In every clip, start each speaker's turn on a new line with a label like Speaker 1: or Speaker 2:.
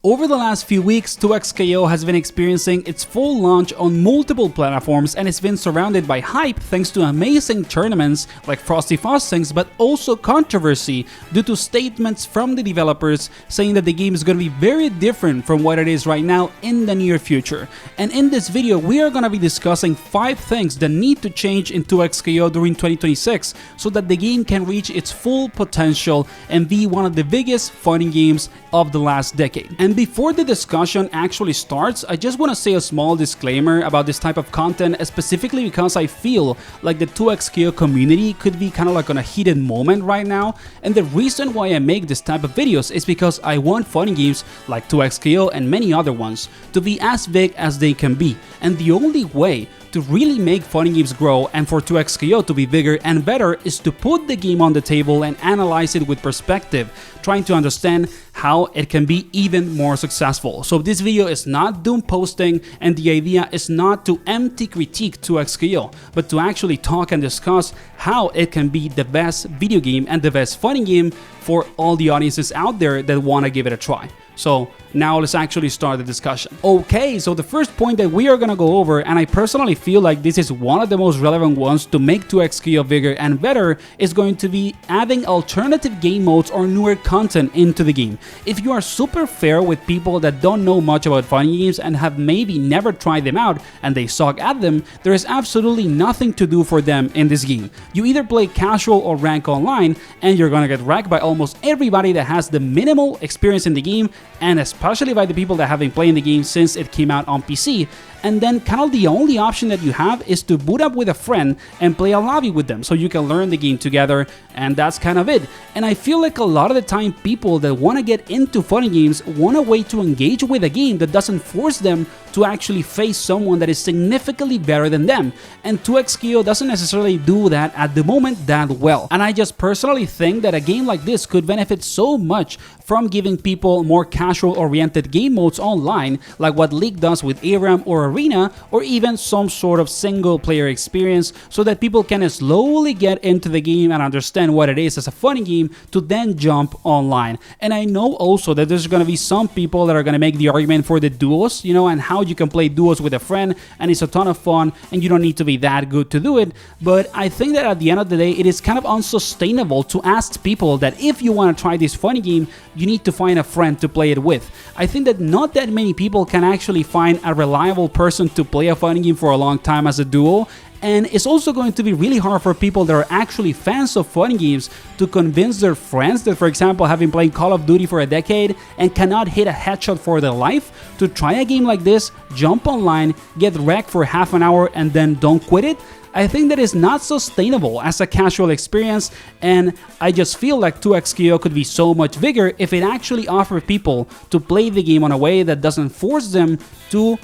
Speaker 1: Over the last few weeks, 2xKO has been experiencing its full launch on multiple platforms and it's been surrounded by hype thanks to amazing tournaments like Frosty Frostings, but also controversy due to statements from the developers saying that the game is going to be very different from what it is right now in the near future. And in this video, we are going to be discussing 5 things that need to change in 2xKO during 2026 so that the game can reach its full potential and be one of the biggest fighting games of the last decade. And before the discussion actually starts, I just want to say a small disclaimer about this type of content, specifically because I feel like the 2xKO community could be kind of like on a heated moment right now. And the reason why I make this type of videos is because I want fighting games like 2xKO and many other ones to be as big as they can be. And the only way to really make fighting games grow and for 2xKO to be bigger and better is to put the game on the table and analyze it with perspective, trying to understand how it can be even more successful. So this video is not doom posting, and the idea is not to empty critique 2xKO, but to actually talk and discuss how it can be the best video game and the best fighting game for all the audiences out there that want to give it a try. So now let's actually start the discussion. Okay, so the first point that we are gonna go over, and I personally feel like this is one of the most relevant ones to make 2xKO bigger and better, is going to be adding alternative game modes or newer content into the game. If you are super fair with people that don't know much about fighting games and have maybe never tried them out and they suck at them, there is absolutely nothing to do for them in this game. You either play casual or rank online, and you're gonna get wrecked by almost everybody that has the minimal experience in the game, and especially by the people that have been playing the game since it came out on PC. And then kind of the only option that you have is to boot up with a friend and play a lobby with them so you can learn the game together, and that's kind of it. And I feel like a lot of the time people that want to get into fighting games want a way to engage with a game that doesn't force them to actually face someone that is significantly better than them. And 2xKO doesn't necessarily do that at the moment that well. And I just personally think that a game like this could benefit so much from giving people more casual oriented game modes online, like what League does with ARAM or Arena, or even some sort of single player experience so that people can slowly get into the game and understand what it is as a fighting game to then jump online. And I know also that there's going to be some people that are going to make the argument for the duos, and how you can play duos with a friend, and it's a ton of fun and you don't need to be that good to do it. But I think that at the end of the day, it is kind of unsustainable to ask people that if you want to try this fighting game, you need to find a friend to play it with. I think that not that many people can actually find a reliable person to play a fighting game for a long time as a duo. And it's also going to be really hard for people that are actually fans of fighting games to convince their friends that, for example, have been playing Call of Duty for a decade and cannot hit a headshot for their life, to try a game like this, jump online, get wrecked for half an hour and then don't quit it. I think that is not sustainable as a casual experience, and I just feel like 2xKO could be so much bigger if it actually offered people to play the game in a way that doesn't force them to,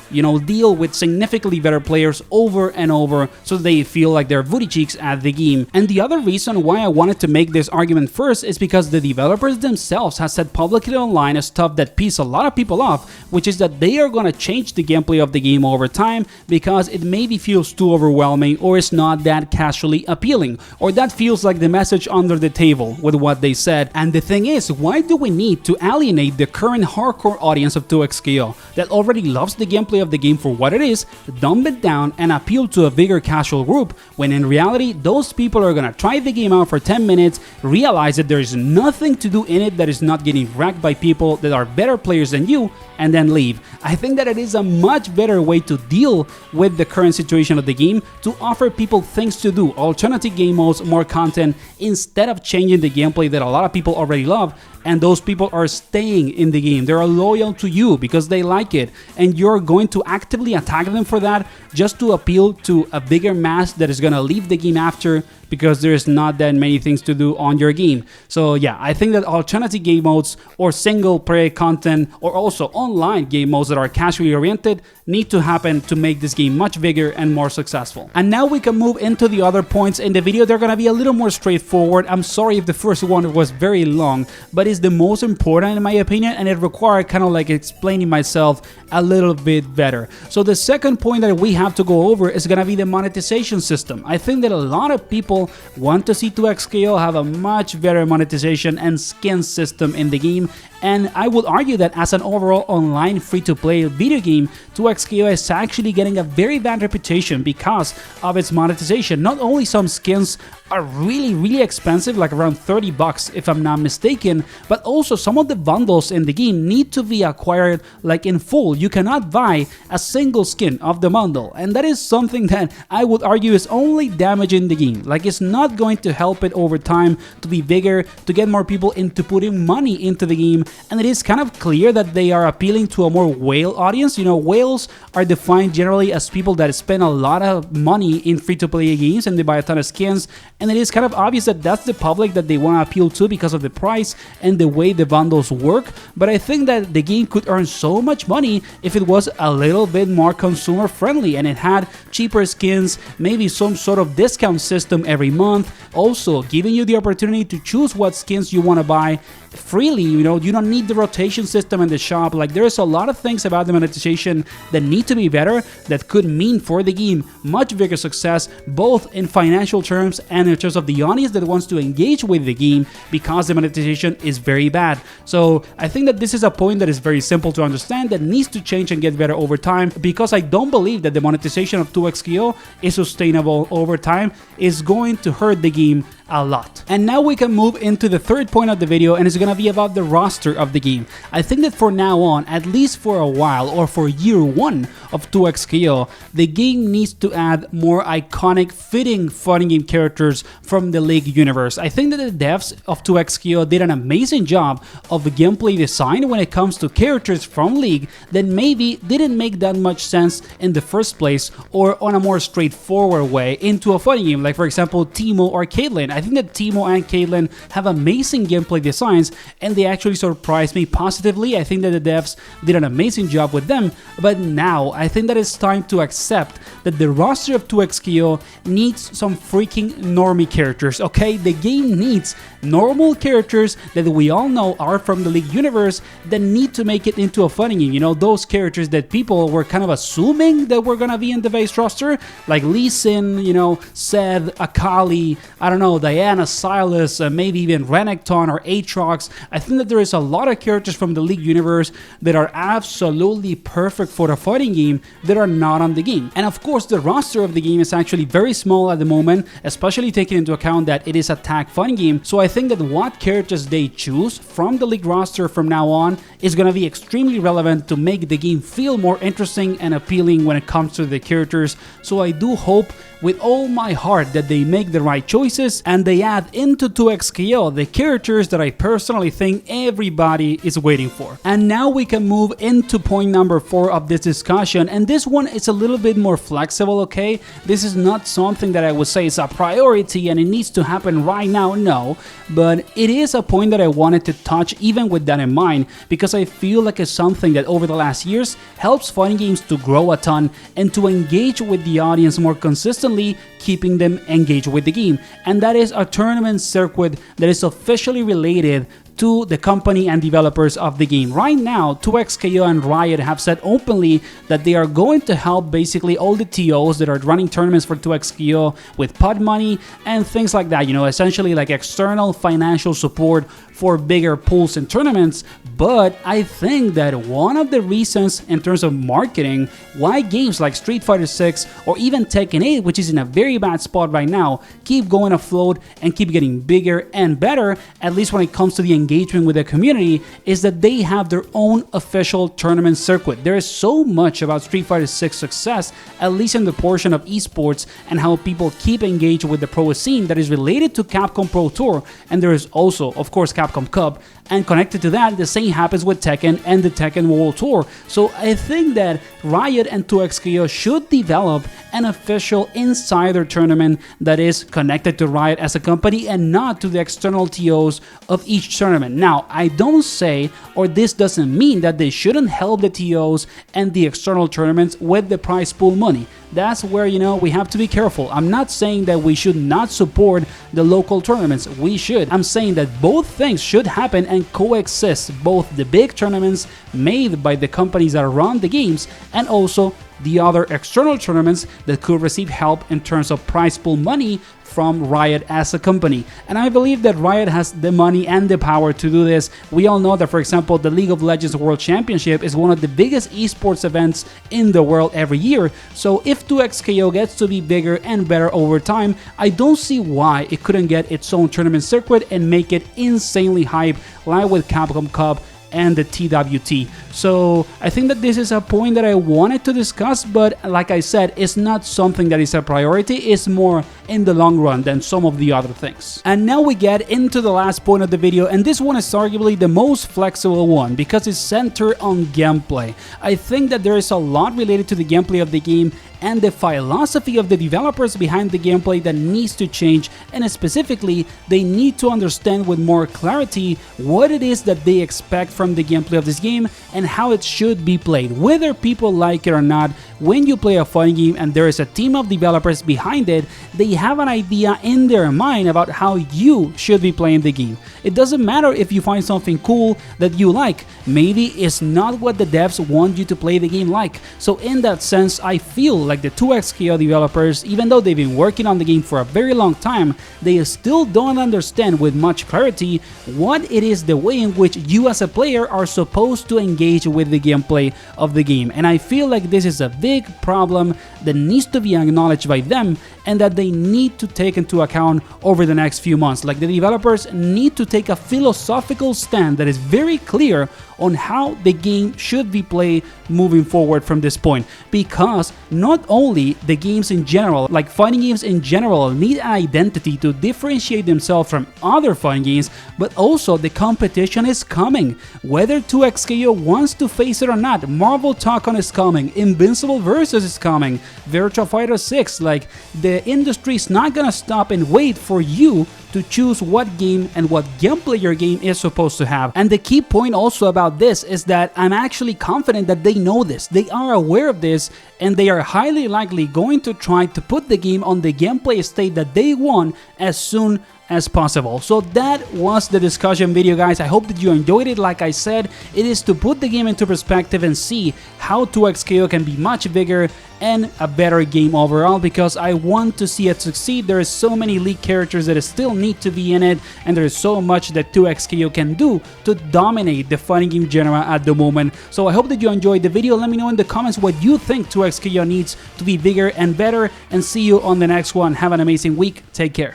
Speaker 1: deal with significantly better players over and over so they feel like they're booty cheeks at the game. And the other reason why I wanted to make this argument first is because the developers themselves have said publicly online stuff that piss a lot of people off, which is that they are going to change the gameplay of the game over time because it maybe feels too overwhelming, or is not that casually appealing, or that feels like the message under the table with what they said. And the thing is, why do we need to alienate the current hardcore audience of 2xKO that already loves the gameplay of the game for what it is, dumb it down and appeal to a bigger casual group, when in reality those people are gonna try the game out for 10 minutes, realize that there is nothing to do in it that is not getting wrecked by people that are better players than you, and then leave. I think that it is a much better way to deal with the current situation of the game, to offer people things to do, alternative game modes, more content, instead of changing the gameplay that a lot of people already love. And those people are staying in the game. They are loyal to you because they like it, and you're going to actively attack them for that just to appeal to a bigger mass that is going to leave the game after because there's not that many things to do on your game. So yeah, I think that alternative game modes or single player content, or also online game modes that are casually oriented, need to happen to make this game much bigger and more successful. And now we can move into the other points in the video. They're gonna be a little more straightforward. I'm sorry if the first one was very long, but it's the most important in my opinion, and it required kind of like explaining myself a little bit better. So the second point that we have to go over is gonna be the monetization system. I think that a lot of people want to see 2xKO have a much better monetization and skin system in the game, And I would argue that as an overall online free-to-play video game, 2XKO is actually getting a very bad reputation because of its monetization. Not only some skins are really expensive, like around 30 bucks if I'm not mistaken, but also some of the bundles in the game need to be acquired like in full. You cannot buy a single skin of the bundle, and that is something that I would argue is only damaging the game. Like, it's not going to help it over time to be bigger, to get more people into putting money into the game, and it is kind of clear that they are appealing to a more whale audience. You know, whales are defined generally as people that spend a lot of money in free-to-play games and they buy a ton of skins, and it is kind of obvious that that's the public that they want to appeal to because of the price and the way the bundles work. But I think that the game could earn so much money if it was a little bit more consumer friendly and it had cheaper skins, maybe some sort of discount system every month, also giving you the opportunity to choose what skins you want to buy freely. You know, you don't need the rotation system in the shop. Like, there's a lot of things about the monetization that need to be better, that could mean for the game much bigger success, both in financial terms and in terms of the audience that wants to engage with the game, because the monetization is very bad. So I think that this is a point that is very simple to understand, that needs to change and get better over time, because I don't believe that the monetization of 2XKO is sustainable over time. It's going to hurt the game a lot. And now we can move into the third point of the video, and it's gonna be about the roster of the game. I think that for now on, at least for a while, or for year one of 2XKO, the game needs to add more iconic, fitting fighting game characters from the League universe. I think that the devs of 2XKO did an amazing job of gameplay design when it comes to characters from League that maybe didn't make that much sense in the first place, or on a more straightforward way into a fighting game, like for example Teemo or Caitlyn. I think that Teemo and Caitlyn have amazing gameplay designs, and they actually surprised me positively. I think that the devs did an amazing job with them, but now I think that it's time to accept that the roster of 2XKO needs some freaking normie characters, okay? The game needs normal characters that we all know are from the League universe that need to make it into a fighting game. You know, those characters that people were kind of assuming that were gonna be in the base roster, like Lee Sin, you know, Zed, Akali, I don't know, Diana, Silas, maybe even Renekton or Aatrox. I think that there is a lot of characters from the League universe that are absolutely perfect for a fighting game that are not on the game. And of course, the roster of the game is actually very small at the moment, especially taking into account that it is a tag fighting game. So I think that what characters they choose from the League roster from now on is going to be extremely relevant to make the game feel more interesting and appealing when it comes to the characters. So I do hope with all my heart that they make the right choices and they add into 2XKO the characters that I personally think everybody is waiting for. And now we can move into point number 4 of this discussion, and this one is a little bit more flexible, okay? This is not something that I would say is a priority and it needs to happen right now, no, but it is a point that I wanted to touch even with that in mind, because I feel like it's something that over the last years helps fighting games to grow a ton and to engage with the audience more consistently, keeping them engaged with the game, and that is a tournament circuit that is officially related to the company and developers of the game. Right now, 2XKO and Riot have said openly that they are going to help basically all the TOs that are running tournaments for 2XKO with pod money and things like that, you know, essentially like external financial support for bigger pools and tournaments. But I think that one of the reasons in terms of marketing why games like Street Fighter 6 or even Tekken 8, which is in a very bad spot right now, keep going afloat and keep getting bigger and better, at least when it comes to the engagement with the community, is that they have their own official tournament circuit. There is so much about Street Fighter 6 success, at least in the portion of esports and how people keep engaged with the pro scene, that is related to Capcom Pro Tour, and there is also, of course, Capcom Cup, and connected to that, the same happens with Tekken and the Tekken World Tour. So I think that Riot and 2XKO should develop an official insider tournament that is connected to Riot as a company and not to the external TOs of each tournament. Now, I don't say, or this doesn't mean that they shouldn't help the TOs and the external tournaments with the prize pool money. That's where, you know, we have to be careful. I'm not saying that we should not support the local tournaments. We should. I'm saying that both things should happen and coexist. Both the big tournaments made by the companies that run the games and also the other external tournaments that could receive help in terms of prize pool money from Riot as a company. And I believe that Riot has the money and the power to do this. We all know that, for example, the League of Legends World Championship is one of the biggest esports events in the world every year. So if 2XKO gets to be bigger and better over time, I don't see why it couldn't get its own tournament circuit and make it insanely hype, like with Capcom Cup and the TWT. So I think that this is a point that I wanted to discuss, but like I said, it's not something that is a priority. It's more in the long run than some of the other things. And now we get into the last point of the video, and this one is arguably the most flexible one because it's centered on gameplay. I think that there is a lot related to the gameplay of the game and the philosophy of the developers behind the gameplay that needs to change, and specifically they need to understand with more clarity what it is that they expect from the gameplay of this game and how it should be played. Whether people like it or not, when you play a fighting game and there is a team of developers behind it, they have an idea in their mind about how you should be playing the game. It doesn't matter if you find something cool that you like, maybe it's not what the devs want you to play the game like. So in that sense, I feel like the 2XKO developers, even though they've been working on the game for a very long time, they still don't understand with much clarity what it is the way in which you as a player are supposed to engage with the gameplay of the game. And I feel like this is a big problem that needs to be acknowledged by them and that they need to take into account over the next few months. Like, the developers need to take a philosophical stand that is very clear on how the game should be played moving forward from this point, because not only the games in general, like fighting games in general, need an identity to differentiate themselves from other fighting games, but also the competition is coming. Whether 2XKO wants to face it or not, Marvel Talk-On is coming, Invincible Versus is coming, Virtua Fighter 6, like, the industry is not gonna stop and wait for you to choose what game and what gameplay your game is supposed to have. And the key point also about this is that I'm actually confident that they know this, they are aware of this, and they are highly likely going to try to put the game on the gameplay state that they want as soon as possible. So that was the discussion video, guys. I hope that you enjoyed it. Like I said, it is to put the game into perspective and see how 2XKO can be much bigger and a better game overall, because I want to see it succeed. There is so many league characters that still need to be in it, and there is so much that 2XKO can do to dominate the fighting game genre at the moment. So I hope that you enjoyed the video. Let me know in the comments what you think 2XKO needs to be bigger and better, and see you on the next one. Have an amazing week. Take care.